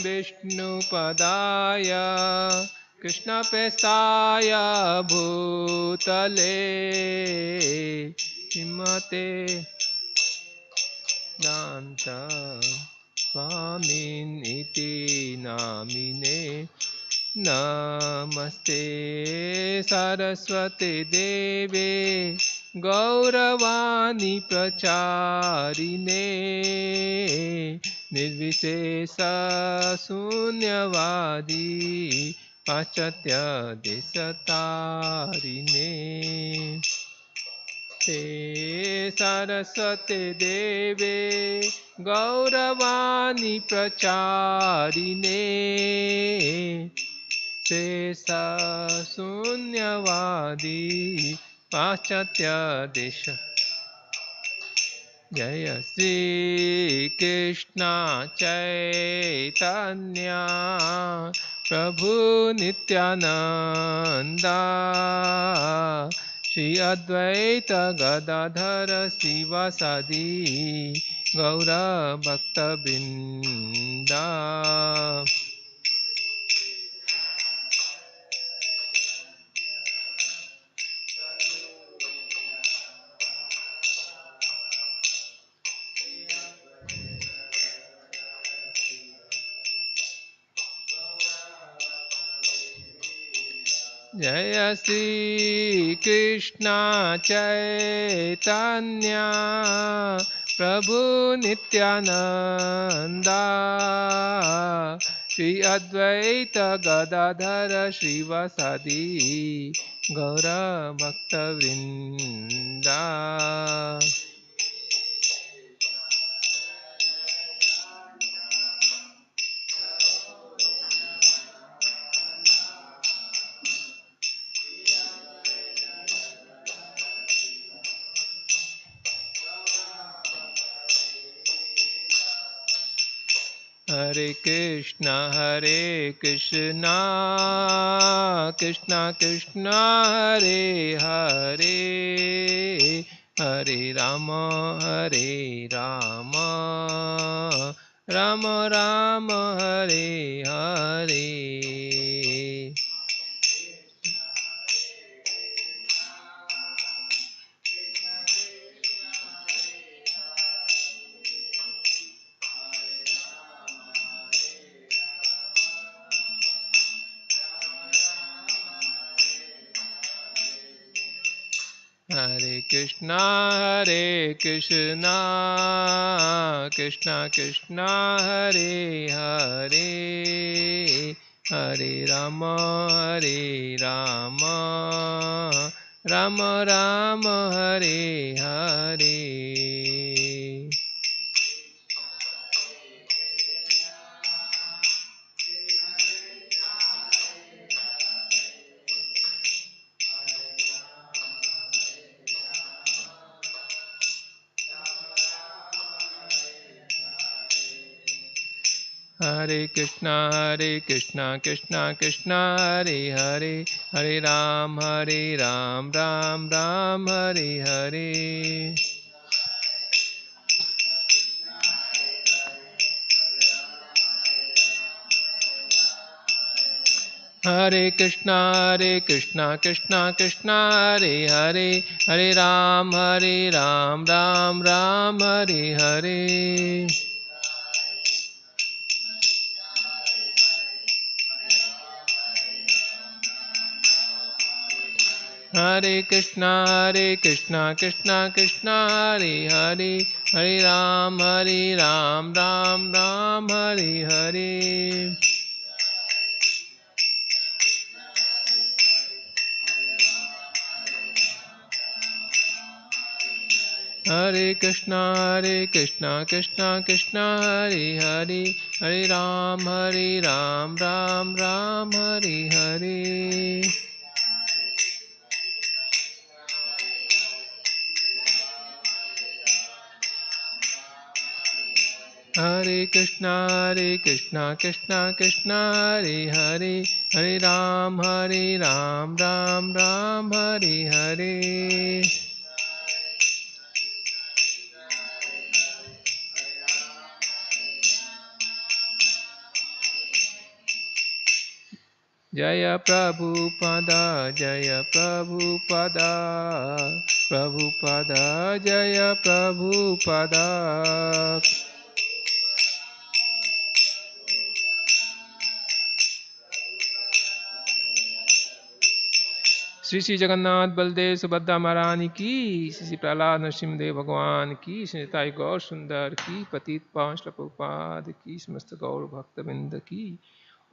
विष्णुपदाय कृष्णप्रेष्ठाय भूतले श्रीमते दान्त स्वामिनिति नामिने नमस्ते सरस्वती देवे गौरवाणी प्रचारिणे निर्विशेष शून्यवादी पाश्चात्य देशतारिणे ते सरस्वती देवे गौरवाणी प्रचारिणे शेष शून्यवादी पाश्चात्य देश। जय श्री कृष्ण चैतन्य प्रभु नित्यानंद श्री अद्वैत गदाधर शिवासादि गौर भक्तवृंद। जय श्री कृष्ण चैतन्य प्रभु नित्यानंद श्री अद्वैत गदाधर शिवासादि गौर भक्तवृंद। हरे कृष्णा कृष्णा कृष्णा हरे हरे हरे राम राम राम हरे हरे। हरे कृष्णा कृष्णा कृष्णा हरे हरे हरे राम राम राम हरे हरे। हरे कृष्णा कृष्णा कृष्णा हरे हरे हरे राम राम राम हरे हरे। हरे कृष्णा कृष्णा कृष्णा हरे हरे हरे राम राम हरे हरे। हरे कृष्णा कृष्णा कृष्णा हरे हरे हरे राम राम हरे हरे। हरे कृष्णा कृष्णा कृष्णा हरे हरे हरे राम राम हरे हरे। हरे Krishna Krishna Krishna Hare Hare Hare Ram Ram Hare Hare. Jaya Prabhupada, Jaya Prabhupada, Prabhupada, Jaya Prabhupada. Shri Shri Jagannath Baldev Subhadra महारानी की, श्री श्री प्रहलाद नरसिंहदेव भगवान की, श्री निताई गौर सुंदर की, पतित पावन श्री प्रभुपाद की, समस्त गौर भक्तवृंद की।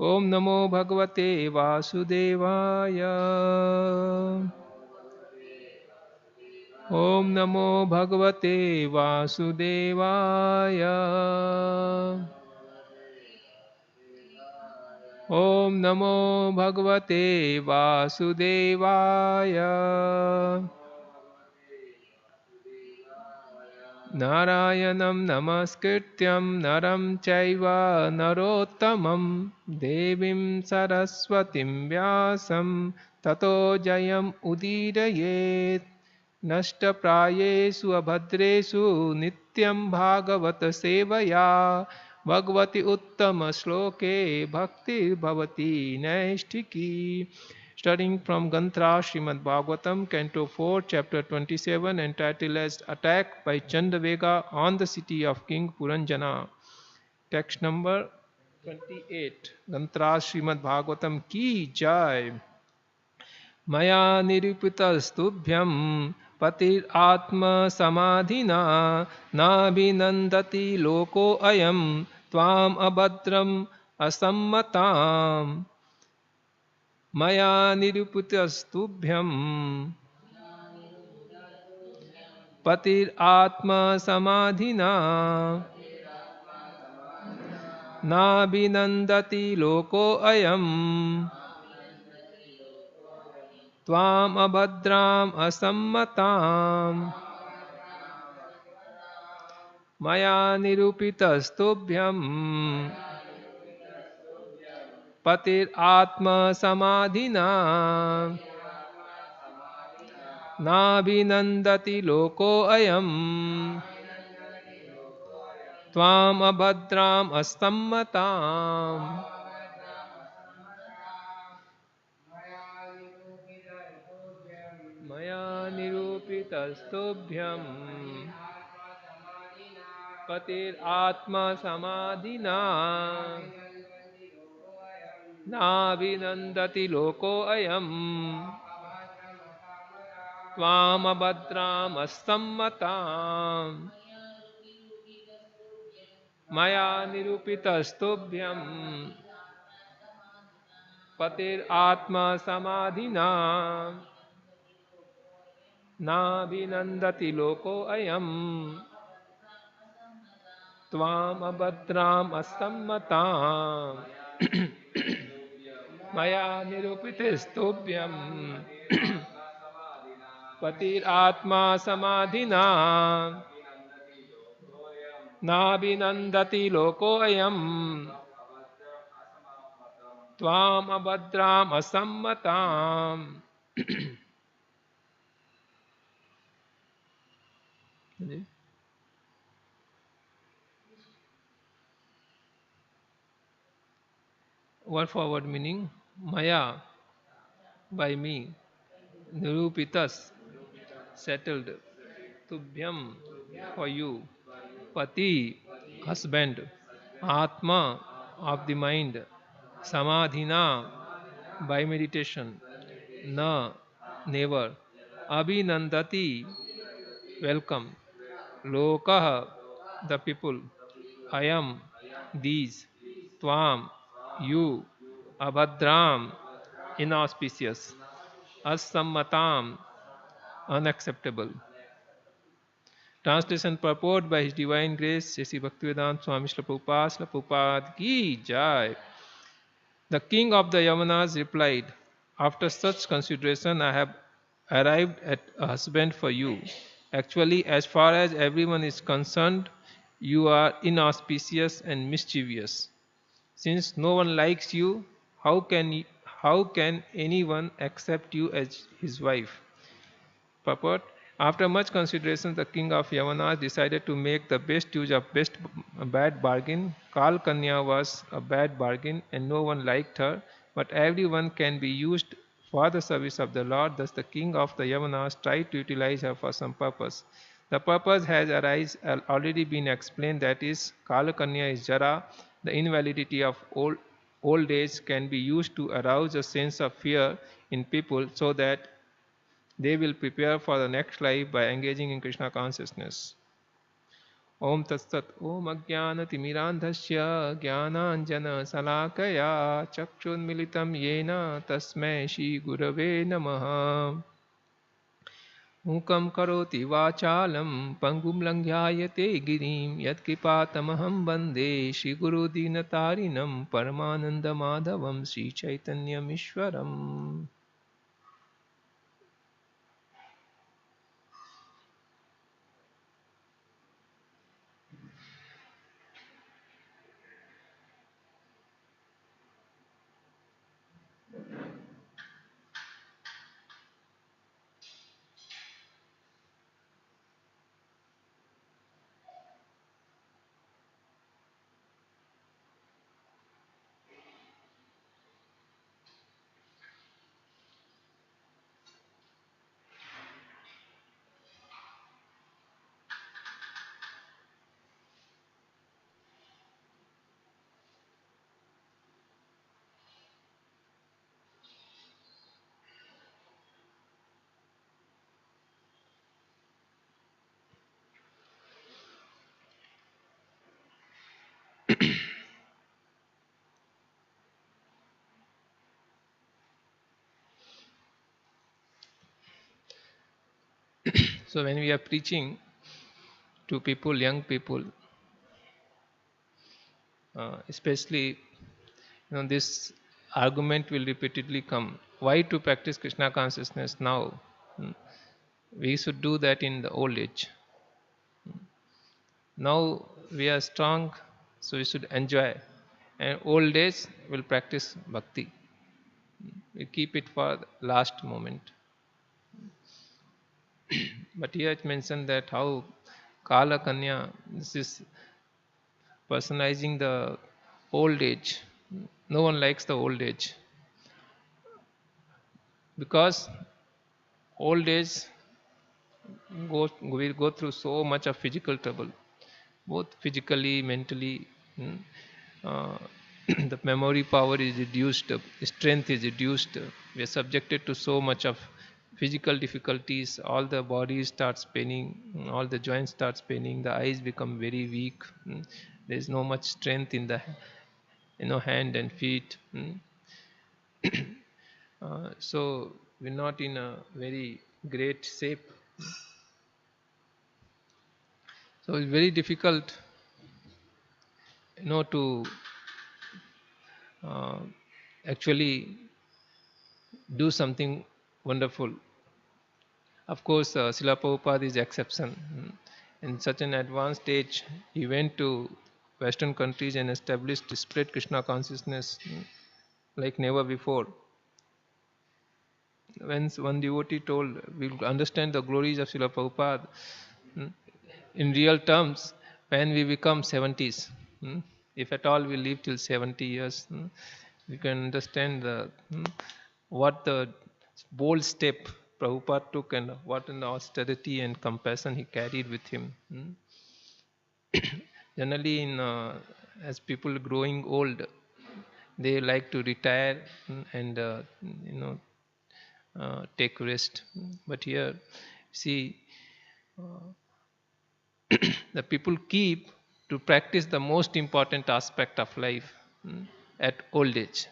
ओम नमो भगवते वासुदेवाय। ओम नमो भगवते वासुदेवाय। ओम नमो भगवते वासुदेवाय। नारायणं नमस्कृत्यं नरं चैव नरोत्तमं देवीं सरस्वतीं व्यासं ततो जयम् उदीरयेत्। नष्टप्रायेषु अभद्रेषु नित्यं भागवत सेवया भगवति उत्तमश्लोके भक्तिर्भवति नैष्ठिकी। Studying from Gantra Srimad Bhagavatam, Canto 4, Chapter 27, entitled as Attack by Chandavega on the City of King Puranjana. Text number 28. Gantra Srimad Bhagavatam Ki Jai. Maya nirupitastubhyam patir atma samadhina nabhinandati loko ayam tvam abhadram asammatam. Maya nirupitastubhyam patir atma samadhina nabhinandati loko ayam tvam abhadram asammatam. Maya nirupitastubhyam patir atma samadhina nabhinandati loko ayam tvam abhadram asammatam. Maya nirupitastubhyam patir atma samadhina nabhinandati loko ayam tvam abhadram asammatam. Maya nirupitastubhyam patir atma samadhina nabhinandati loko ayam tvam abhadram asammatam. Maya nirupitastubhyam patir atma samadhina nabhinandati loko ayam tvam abhadram asammatam. Word for word meaning: Maya, by me; Nirupitas, settled; Tubhyam, for you; Pati, husband; Atma, of the mind; Samadhina, by meditation; Na, never; Abhinandati, welcome; Lokah, the people; Ayam, these; Tvam, you; Abhadram, inauspicious; Asammatam, unacceptable. Translation purport by His Divine Grace, Sri Bhaktivedanta Swami Srila Prabhupada, Srila Prabhupada Ki Jai. The king of the Yamanas replied, after such consideration, I have arrived at a husband for you. Actually, as far as everyone is concerned, you are inauspicious and mischievous. Since no one likes you, how can anyone accept you as his wife? Purport: after much consideration, the king of Yavanas decided to make the best use of bad bargain. Kal Kanya was a bad bargain and no one liked her. but everyone can be used for the service of the Lord. Thus the king of the Yavanas tried to utilize her for some purpose. The purpose has already been explained, that is, Kalakanya is Jara, the invalidity of old age can be used to arouse a sense of fear in people so that they will prepare for the next life by engaging in Krishna consciousness. Om Tat Sat. Om Ajnanatimirandhasya Jnananjana Salakaya Chakshunmilitam Yena Tasmai Shri Gurave Namaha. Mukam karoti vachalam pangum langhayate girim yatkipatamaham bande Shri Guru Dinatarinam Paramananda Madhavam Shri Chaitanyam Ishwaram. So when we are preaching to people, young people, especially, this argument will repeatedly come. Why to practice Krishna consciousness now? Hmm. We should do that in the old age. Now we are strong, so we should enjoy. And old days will practice bhakti. We keep it for the last moment. But here it mentioned that how Kala Kanya, this is personalizing the old age. No one likes the old age because old age will go through so much of physical trouble, both physically, mentally. Uh, the memory power is reduced, strength is reduced. We are subjected to so much of physical difficulties. All the body starts paining, all the joints starts paining. The eyes become very weak. There is no much strength in the hand and feet. So we're not in a very great shape. So it's very difficult, to uh, actually do something wonderful. Of course, Srila Prabhupada is exception. In such an advanced stage, he went to Western countries and established spread Krishna consciousness like never before. When one devotee told, we'll understand the glories of Srila Prabhupada mm, in real terms when we become 70s. If at all we live till 70 years, we can understand what the bold step Prabhupada took and what an austerity and compassion he carried with him. Generally, as people growing old, they like to retire and take rest. But here, see, the people keep to practice the most important aspect of life at old age.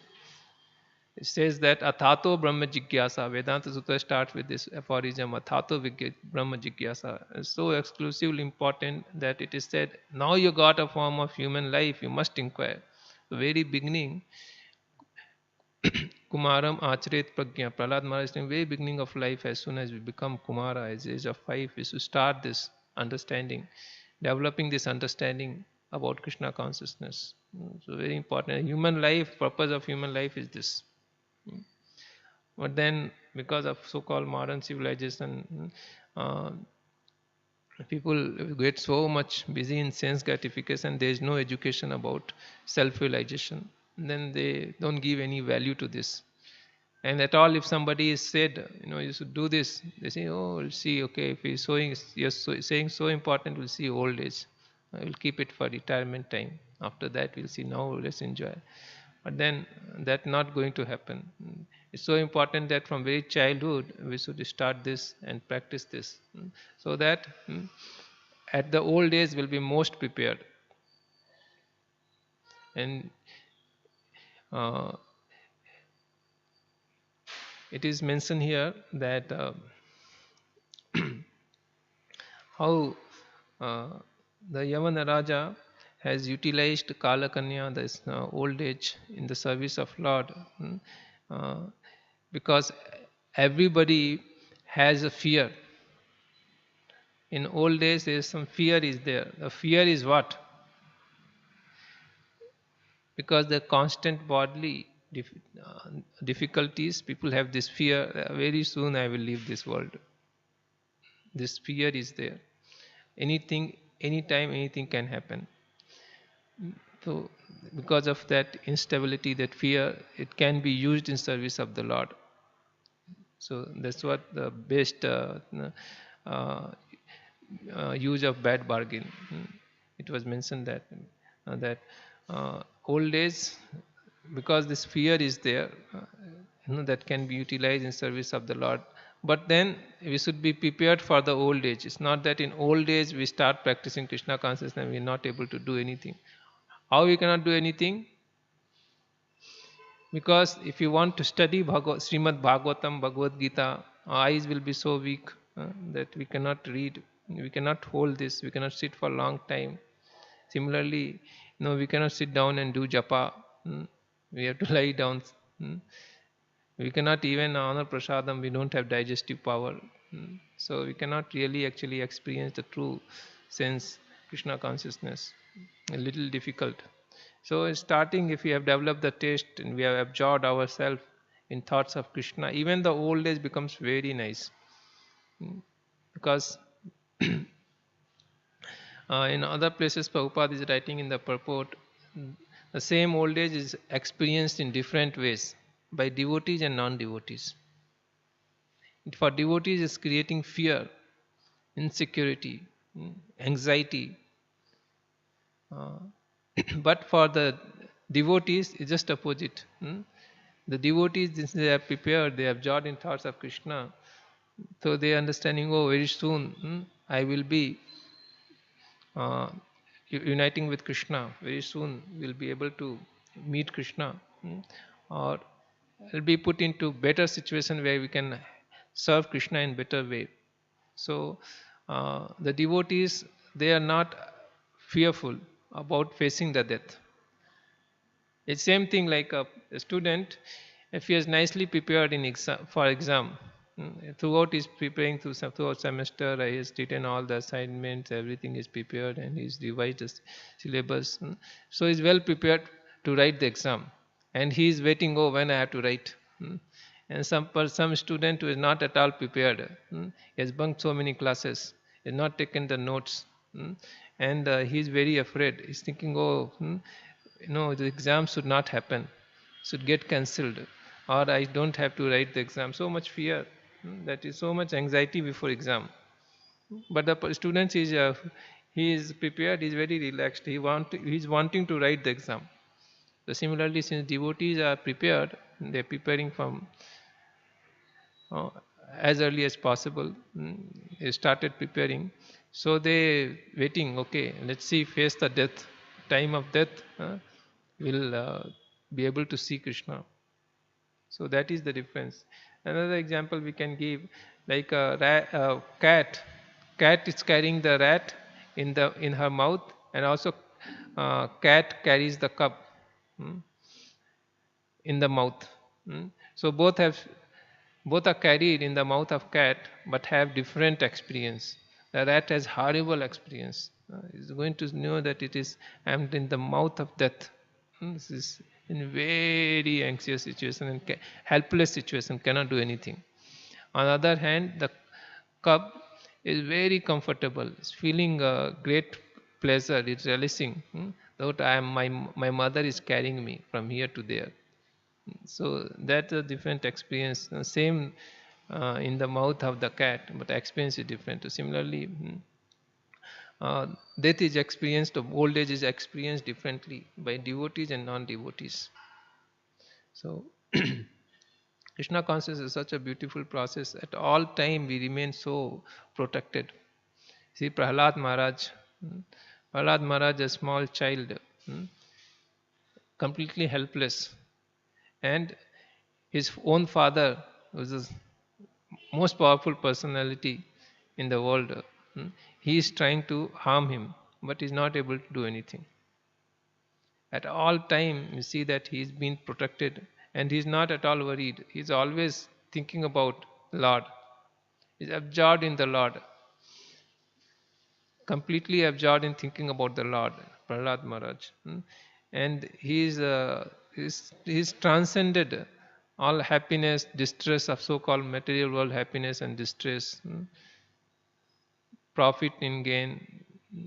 It says that Athato Brahma Jigyasa. Vedanta Sutra starts with this aphorism, Athato Brahma Jigyasa. It's so exclusively important that it is said, now you got a form of human life, you must inquire. The very beginning, Kumaram Acharet Pragya. Prahlad Maharaj in the very beginning of life, as soon as we become Kumara, at the age of 5, we should start this understanding, developing this understanding about Krishna consciousness. So very important. Human life, purpose of human life is this. But then, because of so-called modern civilization, people get so much busy in sense gratification. There is no education about self-realization. then they don't give any value to this. And at all, if somebody is said, you should do this, they say, oh, we'll see. Okay, if he's saying so important, we'll see old age. We'll keep it for retirement time. After that, we'll see. Now let's enjoy. But then that's not going to happen. It's so important that from very childhood we should start this and practice this, so that at the old age we'll be most prepared. And uh, it is mentioned here that how uh, the Yavana Raja has utilized Kalakanya, this old age, in the service of Lord, uh, because everybody has a fear. In old days, there is some fear is there. The fear is what? Because the constant bodily difficulties, people have this fear. Very soon I will leave this world. This fear is there. Anything, anytime, anything can happen. So, because of that instability, that fear, it can be used in service of the Lord. So that's what the best use of bad bargain. It was mentioned that old age, because this fear is there, that can be utilized in service of the Lord. But then we should be prepared for the old age. It's not that in old age we start practicing Krishna consciousness and we are not able to do anything. How we cannot do anything? Because if you want to study Srimad Bhagavatam, Bhagavad Gita, our eyes will be so weak that we cannot read, we cannot hold this, we cannot sit for a long time. Similarly, we cannot sit down and do japa. We have to lie down. We cannot even honor prasadam, we don't have digestive power. So we cannot really actually experience the true sense Krishna consciousness. A little difficult. So starting, if we have developed the taste and we have absorbed ourselves in thoughts of Krishna, even the old age becomes very nice. Because in other places, Prabhupada is writing in the purport, the same old age is experienced in different ways by devotees and non-devotees. For devotees, it's creating fear, insecurity, anxiety. But for the devotees, it's just opposite. The devotees, since they are prepared, they are absorbed in thoughts of Krishna, so they are understanding, oh, very soon I will be uniting with Krishna. Very soon we'll be able to meet Krishna, or will be put into better situation where we can serve Krishna in better way. So the devotees, they are not fearful about facing the death. It's same thing like a student, if he is nicely prepared in for exam, throughout he's preparing throughout semester, he has written all the assignments, everything is prepared, and he's revised the syllabus. So he's well prepared to write the exam, and he is waiting, oh, when I have to write. And some student who is not at all prepared, he has bunked so many classes, he has not taken the notes, and he is very afraid. He's thinking, oh, the exam should not happen, should get cancelled, or I don't have to write the exam. So much fear, that is so much anxiety before exam. But the student is he is prepared, he is very relaxed. He is wanting to write the exam. So similarly, since devotees are prepared, they are preparing from as early as possible. They started preparing, so they waiting. Okay, let's see, face the death, time of death. Will be able to see Krishna. So that is the difference. Another example we can give, like a cat. Cat is carrying the rat in her mouth, and also cat carries the cup in the mouth. So both are carried in the mouth of cat, but have different experience. The rat has horrible experience. Is going to know that I am in the mouth of death. This is in very anxious situation and helpless situation, cannot do anything. On the other hand, the cub is very comfortable, it's feeling great pleasure, it's relishing. Though my mother is carrying me from here to there. So that's a different experience. Same in the mouth of the cat, but experience is different. So similarly, death is experienced, old age is experienced differently by devotees and non-devotees. So Krishna consciousness is such a beautiful process. At all time we remain so protected. See Prahlad Maharaj, Prahlad Maharaj, a small child, completely helpless, and his own father was the most powerful personality in the world. He is trying to harm him, but is not able to do anything. At all time, you see that he's been protected, and he's not at all worried. He's always thinking about Lord. He's absorbed in the Lord, completely absorbed in thinking about the Lord, Prahlad Maharaj. And he's transcended all happiness, distress of so-called material world happiness and distress, profit and gain,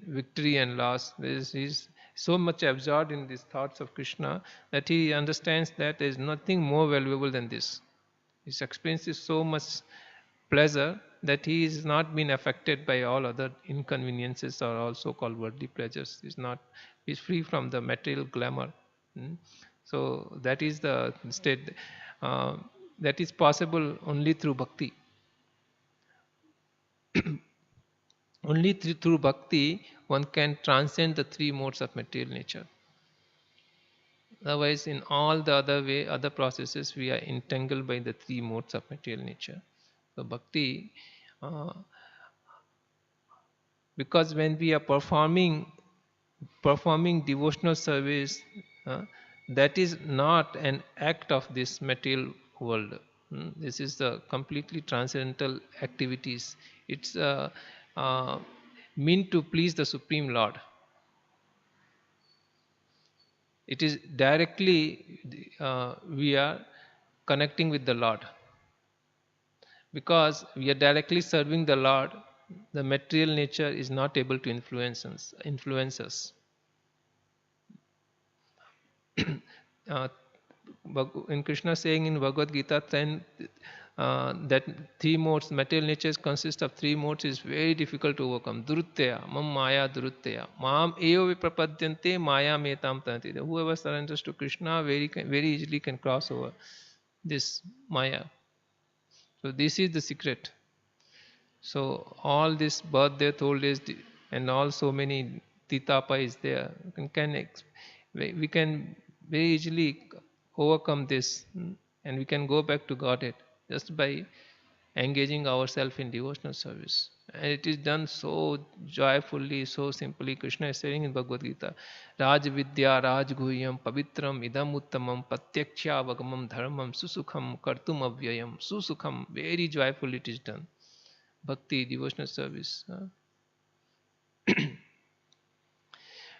victory and loss. He's so much absorbed in these thoughts of Krishna that he understands that there is nothing more valuable than this. His experience is so much pleasure that he is not been affected by all other inconveniences or also called worldly pleasures. He's free from the material glamour. So that is the state uh, that is possible only through bhakti. Only through bhakti one can transcend the three modes of material nature. Otherwise, in all the other processes, we are entangled by the three modes of material nature. So bhakti, uh, because when we are performing devotional service, uh, that is not an act of this material world. This is the completely transcendental activities. It's uh, meant to please the Supreme Lord. It is directly we are connecting with the Lord. Because we are directly serving the Lord, the material nature is not able to influence us. uh, in Krishna saying in Bhagavad Gita 10 that three modes, material natures consist of three modes, is very difficult to overcome. Durutya, mam maya durutya, mam eva viprapadyante maya metam tanti. Whoever surrenders to Krishna very easily can cross over this maya. So this is the secret. So all this birth, death, old age, and all so many titapa is there. We can very easily overcome this, and we can go back to Godhead just by engaging ourselves in devotional service. And it is done so joyfully, so simply. Krishna is saying in Bhagavad Gita, Raj Vidya Raj Guhyam Pavitram Idam Uttamam Patyaksha Vagamam Dharmam Susukham Kartum Avyayam. Susukham, very joyful it is done. Bhakti, devotional service.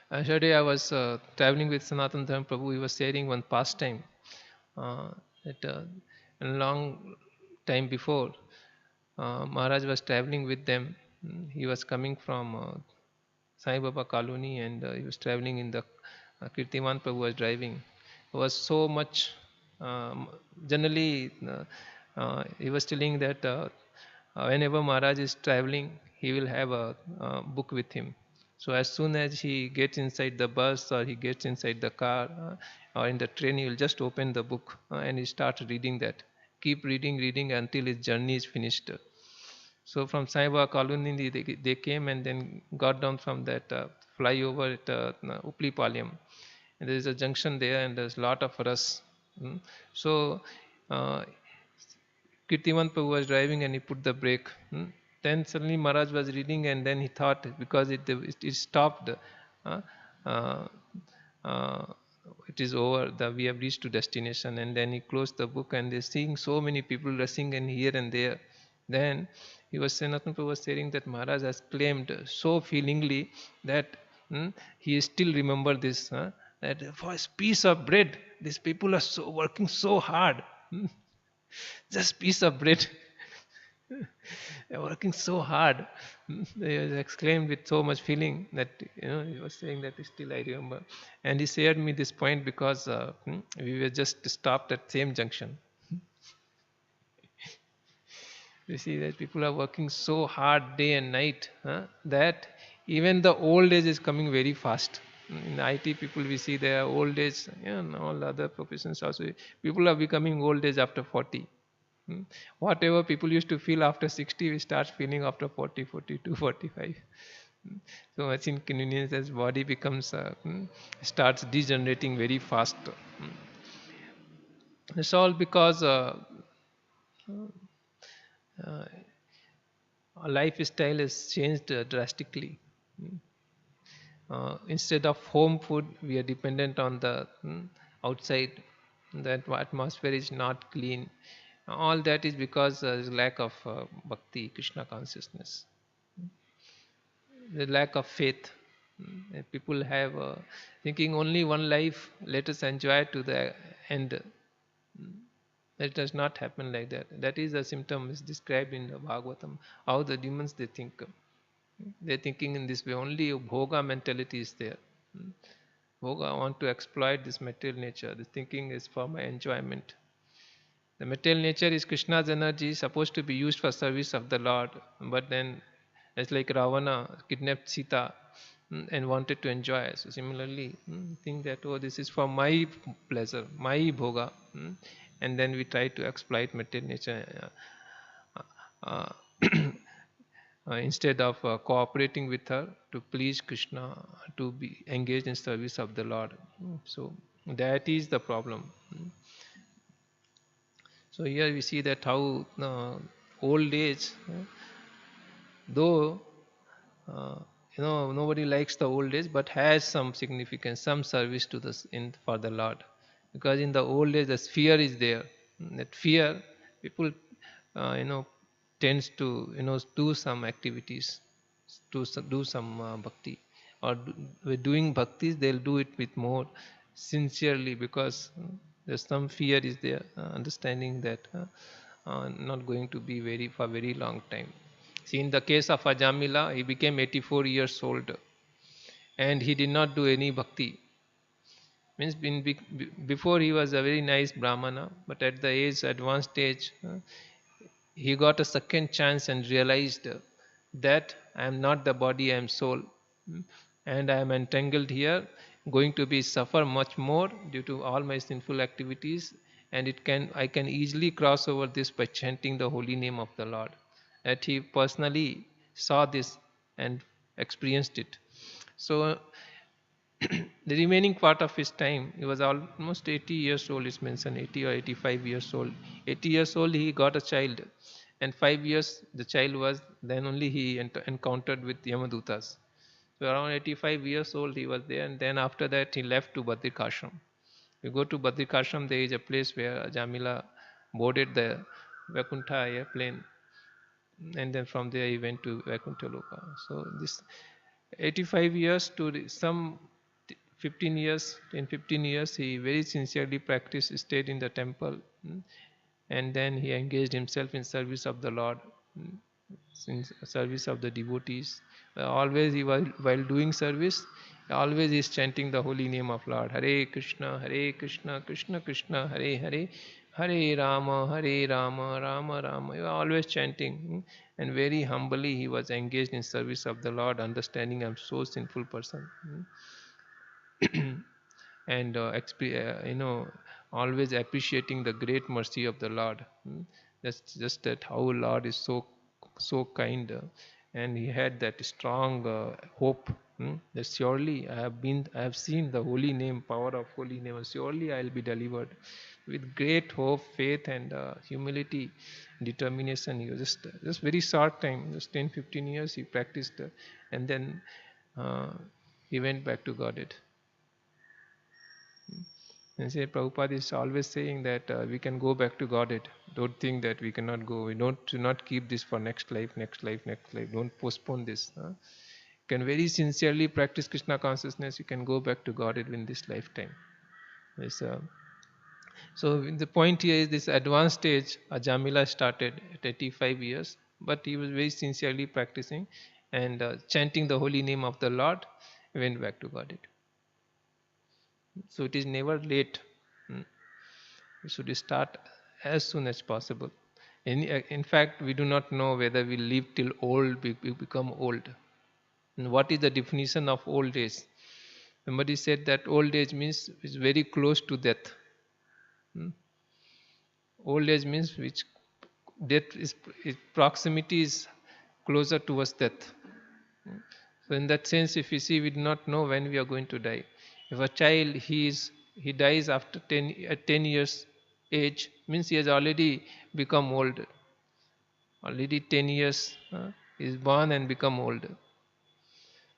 Yesterday I was traveling with Sanatan Dharma Prabhu. He was sharing one pastime that a long time before Maharaj was traveling with them. He was coming from Sai Baba colony, and he was traveling in the Kirtiman Prabhu was driving. It was so much. Um, Generally, he was telling that whenever Maharaj is traveling, he will have a book with him. So as soon as he gets inside the bus or he gets inside the car or in the train, he will just open the book and he starts reading that. Keep reading until his journey is finished. So from Sai Baba colony, they came and then got down from that flyover at Uplipalyam. And there is a junction there, and there's a lot of rush. So uh, Kirtiman Prabhu was driving and he put the brake. Then suddenly Maharaj was reading, and then he thought, because it stopped, uh, uh, uh, it is over, we have reached to destination. And then he closed the book, and they're seeing so many people rushing and here and there. Then Sanatana Prabhu was saying that Maharaj has claimed so feelingly that he still remember this, that for a piece of bread, these people are so working so hard. Just piece of bread. They're working so hard. He was exclaimed with so much feeling that he was saying that still I remember, and he shared me this point because we were just stopped at same junction. We see that people are working so hard day and night, that even the old age is coming very fast. In IT people we see their old age, and all other professions also. People are becoming old age after 40. Hmm. Whatever people used to feel after 60, we start feeling after 40, 42, 45. Hmm. So much inconvenience as body becomes, starts degenerating very fast. Hmm. It's all because uh, our lifestyle has changed drastically. Hmm. Instead of home food, we are dependent on the outside. That atmosphere is not clean. All that is because there's lack of bhakti, Krishna consciousness, the lack of faith. People have thinking only one life, let us enjoy to the end. It does not happen like that. That is a symptom is described in the Bhagavatam. How the demons they think. They're thinking in this way. Only bhoga mentality is there. Bhoga, I want to exploit this material nature. The thinking is for my enjoyment. The material nature is Krishna's energy, supposed to be used for service of the Lord. But then, it's like Ravana kidnapped Sita, and wanted to enjoy. So similarly, think that, oh, this is for my pleasure, my bhoga, and then we try to exploit material nature. Uh, instead of cooperating with her to please Krishna, to be engaged in service of the Lord. So that is the problem. So here we see that how old age, though nobody likes the old age, but has some significance, some service to this in for the Lord, because in the old age the fear is there. That fear, people tends to do some activities, to do some bhakti, or with doing bhaktis they'll do it with more sincerely, because there's some fear is there, understanding that not going to be very for very long time. See, in the case of Ajamila, he became 84 years old and he did not do any bhakti. Means before he was a very nice Brahmana, but at the advanced age, he got a second chance and realized that I am not the body, I am soul, and I am entangled here, going to be suffer much more due to all my sinful activities, and I can easily cross over this by chanting the holy name of the Lord. That he personally saw this and experienced it. So the remaining part of his time, he was almost 80 years old, it's mentioned 80 or 85 years old. 80 years old, he got a child, and 5 years the child was, then only he encountered with Yamadutas. So around 85 years old he was there, and then after that he left to Badrikashram. You go to Badrikashram, there is a place where Jamila boarded the Vaikuntha airplane, and then from there he went to Vaikuntha Loka. So this 85 years to some 15 years, in 15 years, he very sincerely practiced, stayed in the temple, and then he engaged himself in service of the Lord, in service of the devotees. Always he was, while doing service, always he is chanting the holy name of Lord. Hare Krishna, Krishna Krishna, Hare Hare, Hare Rama, Rama Rama. He was always chanting, and very humbly he was engaged in service of the Lord, understanding I am so sinful person. And always appreciating the great mercy of the Lord. That's just that how Lord is so kind, and he had that strong hope, that surely I have seen the holy name, power of holy name, surely I will be delivered. With great hope, faith, and humility, determination, he was just very short time, just 10-15 years he practiced, and then uh, he went back to Godhead. And say Prabhupada is always saying that we can go back to Godhead. Don't think that we cannot go. We don't do not keep this for next life, next life, next life. Don't postpone this. You can very sincerely practice Krishna consciousness. You can go back to Godhead in this lifetime. Yes, so the point here is this advanced stage. Ajamila started at 85 years, but he was very sincerely practicing, and chanting the holy name of the Lord, we went back to Godhead. So it is never late. We should start as soon as possible. In fact, we do not know whether we live till old, we become old. And what is the definition of old age? Somebody said that old age means is very close to death. Old age means which death is proximity is closer towards death. So in that sense, if you see, we do not know when we are going to die. If a child he dies after 10 years age, means he has already become old. Already 10 years is born and become old.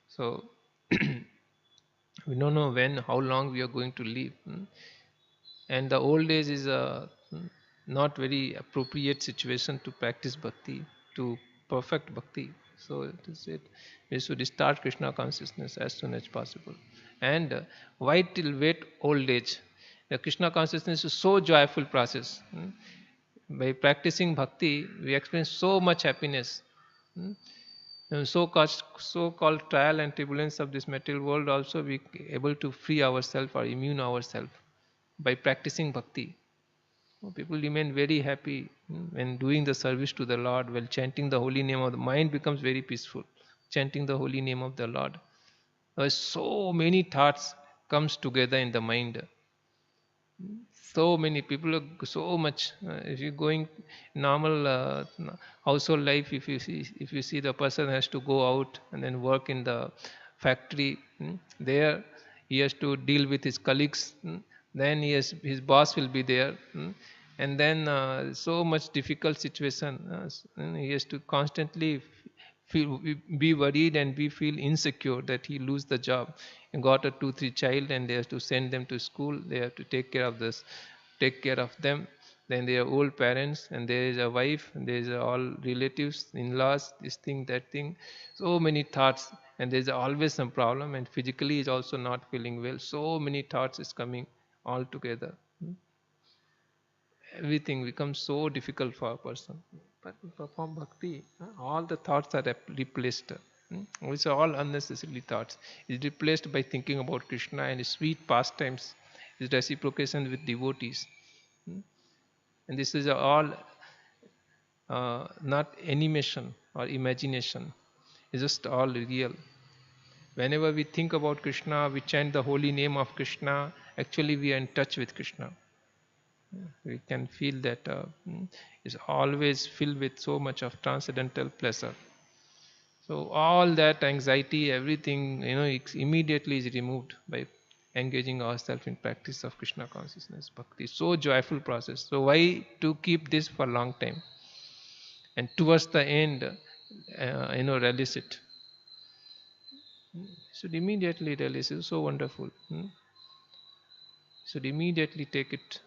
So we don't know when, how long we are going to live. And the old age is a not very appropriate situation to practice bhakti, to perfect bhakti. So it is it. We should start Krishna consciousness as soon as possible. And why till wait old age? The Krishna consciousness is so joyful process. By practicing bhakti, we experience so much happiness. And so-called trial and turbulence of this material world also we able to free ourselves or immune ourselves by practicing bhakti. People remain very happy when doing the service to the Lord while chanting the holy name of the mind becomes very peaceful. Chanting the holy name of the Lord. So many thoughts comes together in the mind. So many people are so much. If you're going normal household life, if you see the person has to go out and then work in the factory, there he has to deal with his colleagues. Then his boss will be there, and then so much difficult situation. He has to constantly be worried and be feel insecure that he lose the job. He got a 2 3 child and they have to send them to school. They have to take care of this, take care of them. Then they are old parents and there is a wife and there is all relatives, in-laws, this thing, that thing. So many thoughts and there is always some problem, and physically is also not feeling well. So many thoughts is coming all together. Everything becomes so difficult for a person. But to perform bhakti, all the thoughts are replaced. Which are all unnecessary thoughts. Is replaced by thinking about Krishna and his sweet pastimes, his reciprocation with devotees. And this is all not animation or imagination. It's just all real. Whenever we think about Krishna, we chant the holy name of Krishna, actually we are in touch with Krishna. We can feel that is always filled with so much of transcendental pleasure. So all that anxiety, everything, immediately is removed by engaging ourselves in practice of Krishna consciousness, bhakti. So joyful process. So why to keep this for a long time? And towards the end, release it. Should immediately release it. So wonderful. Should immediately take it.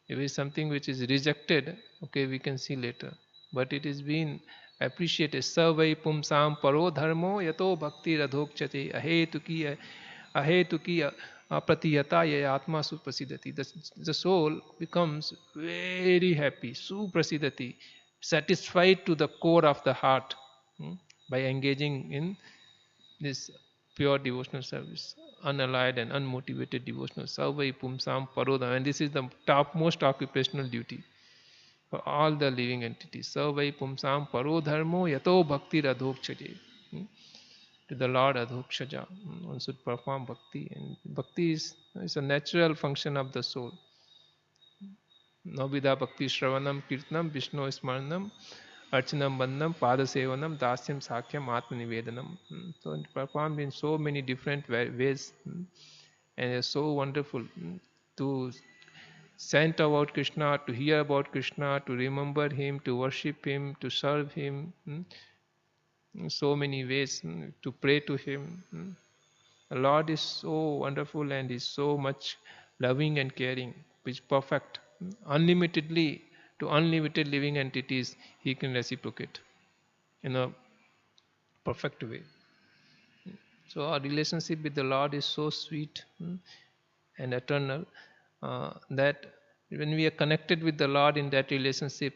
If it is something which is rejected, okay, we can see later. But it is being appreciated. Savai pumsam paro dharmo yato bhakti radhokchate ahetuki apratiyata ya atma suprasidati. The soul becomes very happy, suprasidati, satisfied to the core of the heart by engaging in this pure devotional service, unallied and unmotivated devotional savai pumsam parodham, and this is the topmost occupational duty for all the living entities. Savai pumsam parodharmo yato bhakti radhokchaje. To the Lord adhokshaja. One should perform bhakti, and bhakti is a natural function of the soul. Navida bhakti shravanam kirtanam vishnu smaranam Archanam Bandham, Pada Sevanam, Dasyam Sakhyam, Atma Nivedanam. So performed in so many different ways, and it's so wonderful to chant about Krishna, to hear about Krishna, to remember Him, to worship Him, to serve Him. In so many ways, to pray to Him. The Lord is so wonderful and is so much loving and caring, which is perfect. Unlimitedly to unlimited living entities, He can reciprocate in a perfect way. So our relationship with the Lord is so sweet and eternal that when we are connected with the Lord in that relationship,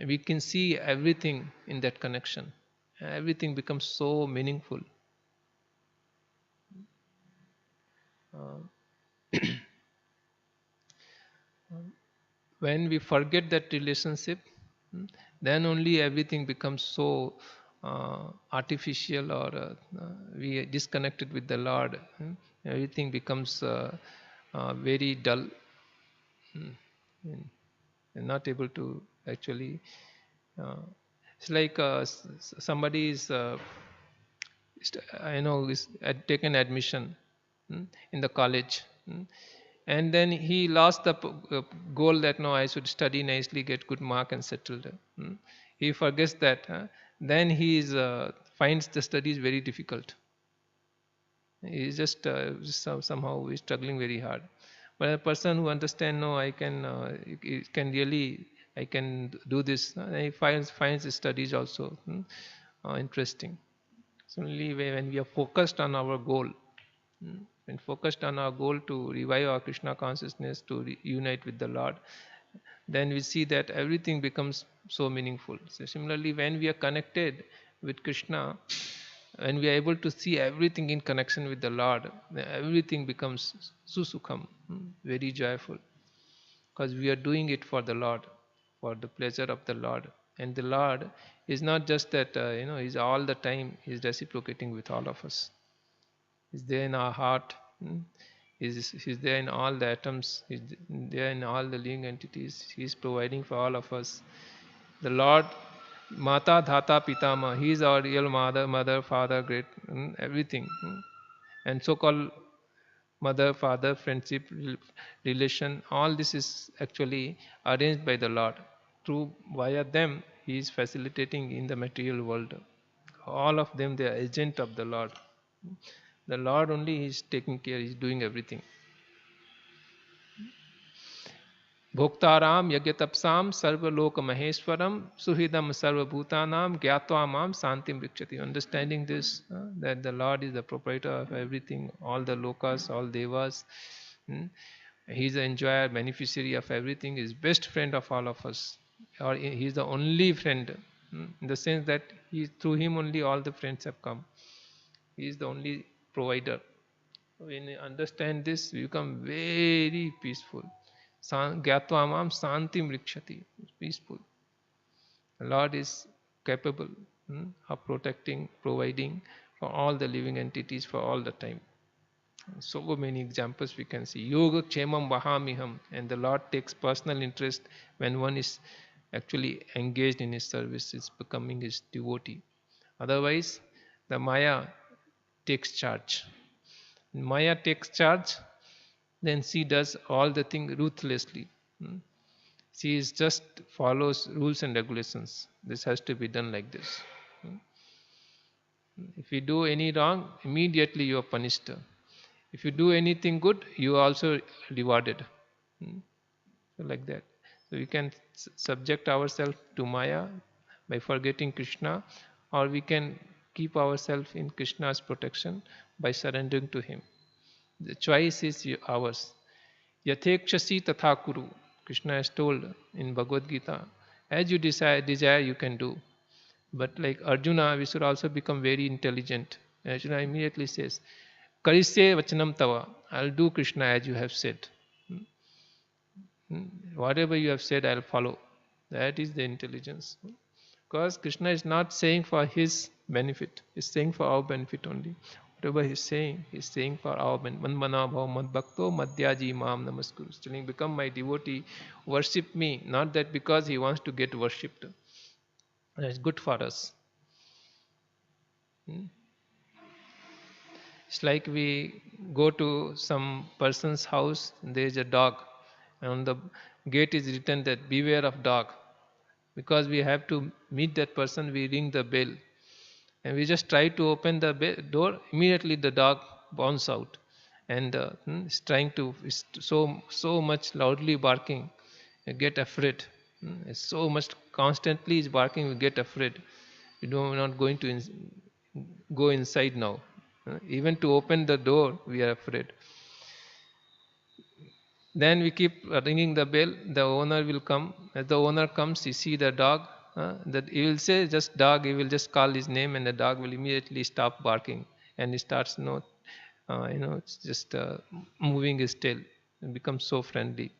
We can see everything in that connection. Everything becomes so meaningful. Uh, when we forget that relationship, then only everything becomes so artificial, or we are disconnected with the Lord. Everything becomes very dull, and not able to actually. Uh, it's like somebody is, is taken admission in the college. And then he lost the goal that no, I should study nicely, get good mark and settled. He forgets that. Then he finds the studies very difficult. He is just somehow is struggling very hard. But a person who understands, no, I can, can really, I can do this. He finds the studies also interesting. So only when we are focused on our goal, when focused on our goal to revive our Krishna consciousness, to unite with the Lord, then we see that everything becomes so meaningful. So similarly, when we are connected with Krishna, when we are able to see everything in connection with the Lord, then everything becomes susukham, very joyful, because we are doing it for the Lord, for the pleasure of the Lord. And the Lord is not just that, He's all the time, He's reciprocating with all of us. He's there in our heart. He's there in all the atoms. He's there in all the living entities. He's providing for all of us. The Lord, Mata Dhata Pitama, He is our real mother, father, great, everything. And so-called mother, father, friendship, relation, all this is actually arranged by the Lord. Through via them, He is facilitating in the material world. All of them, they are agent of the Lord. The Lord only is taking care, He is doing everything. Bhoktaram yagyatapsam sarvalok maheswaram suhidam sarvabhutanam gyatva mam santim vikchati. Understanding this, that the Lord is the proprietor of everything, all the lokas, all devas. He is the enjoyer, beneficiary of everything, is best friend of all of us. Or he is the only friend, in the sense that through him only all the friends have come. He is the only provider. When we understand this, we become very peaceful. Gyatva mam santim rikshati. Peaceful. The Lord is capable of protecting, providing for all the living entities for all the time. So many examples we can see. Yoga kshemam vahamiham. And the Lord takes personal interest when one is actually engaged in His service, is becoming His devotee. Otherwise, the Maya takes charge. Maya takes charge, then she does all the thing ruthlessly. She is just follows rules and regulations. This has to be done like this. If you do any wrong, immediately you are punished. If you do anything good, you are also rewarded. So like that. So we can subject ourselves to Maya by forgetting Krishna, or we can keep ourselves in Krishna's protection by surrendering to Him. The choice is ours. Yathekshasi tatha kuru. Krishna has told in Bhagavad Gita, as you desire you can do. But like Arjuna, we should also become very intelligent. Arjuna immediately says, Karisye vachanam tava. I'll do Krishna as you have said. Whatever you have said, I'll follow. That is the intelligence. Because Krishna is not saying for his benefit, he's saying for our benefit only. Whatever he's saying for our benefit. Manmana bhav mad bhakto madhyaji mam namaskuru. He's telling, become my devotee, worship me. Not that because he wants to get worshipped. That's good for us. It's like we go to some person's house, there is a dog, and on the gate is written that beware of dog. Because we have to meet that person, we ring the bell, and we just try to open the door. Immediately the dog bounds out, and is trying to, is so much loudly barking. You get afraid. It's so much constantly is barking. We get afraid. We're not going to go inside now. Even to open the door, we are afraid. Then we keep ringing the bell. The owner will come. As the owner comes, he see the dog. That he will say just dog. He will just call his name, and the dog will immediately stop barking, and he starts it's just moving his tail and becomes so friendly.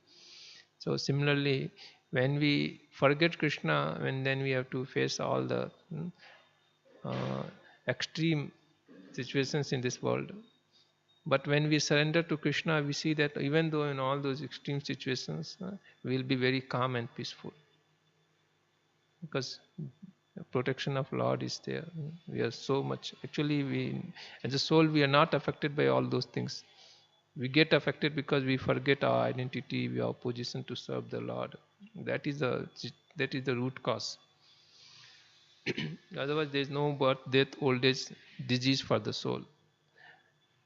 So similarly, when we forget Krishna, when then we have to face all the uh, extreme situations in this world. But when we surrender to Krishna, we see that even though in all those extreme situations, we'll be very calm and peaceful because the protection of Lord is there. We are so much. Actually, we as a soul, we are not affected by all those things. We get affected because we forget our identity, our position to serve the Lord. That is the root cause. Otherwise, there is no birth, death, old age, disease for the soul.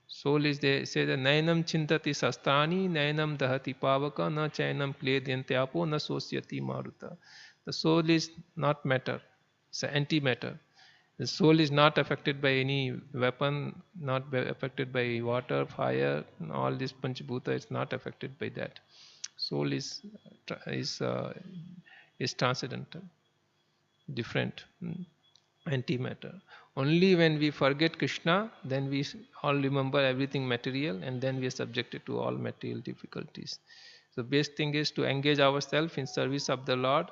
Soul is they say the nainam chintati sastani, nainam dahati pavaka, na chainam kledyantapo, na sosyati maruta. The soul is not matter, it's antimatter. The soul is not affected by any weapon, not affected by water, fire, all this panchabhuta is not affected by that. Soul is uh, is transcendental, different. Antimatter. Only when we forget Krishna, then we all remember everything material, and then we are subjected to all material difficulties. So best thing is to engage ourselves in service of the Lord,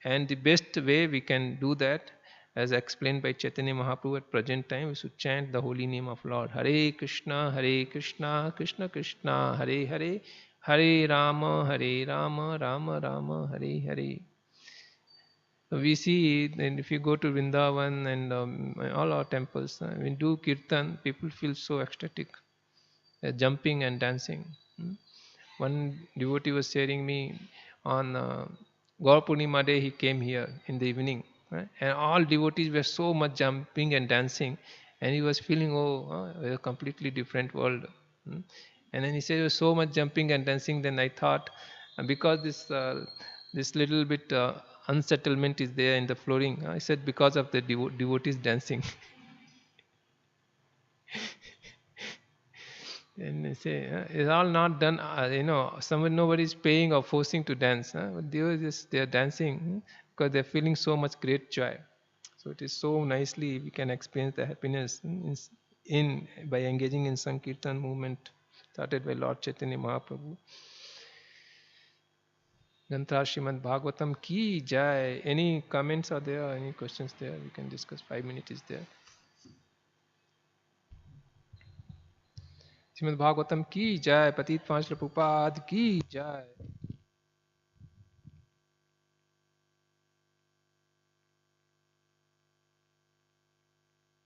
and the best way we can do that, as explained by Chaitanya Mahaprabhu at present time, we should chant the holy name of Lord. Hare Krishna, Krishna Krishna, Hare Hare, Hare Rama, Rama Rama, Hare Hare. We see, and if you go to Vrindavan and all our temples, when we do kirtan, people feel so ecstatic, jumping and dancing. One devotee was sharing me on Gaur Purnima day, he came here in the evening, right? And all devotees were so much jumping and dancing, and he was feeling, a completely different world. Mm. And then he said, so much jumping and dancing. Then I thought, because this little bit unsettlement is there in the flooring. I said because of the devotees dancing. And they say it's all not done. Someone nobody is paying or forcing to dance. But they are dancing because they are feeling so much great joy. So it is so nicely we can experience the happiness in by engaging in Sankirtan movement started by Lord Chaitanya Mahaprabhu. Granth Srimad Bhagavatam ki jai. Any comments are there? Any questions there? We can discuss. 5 minutes is there. Srimad Bhagavatam ki jai. Patit Panch Prabhupada ki jai.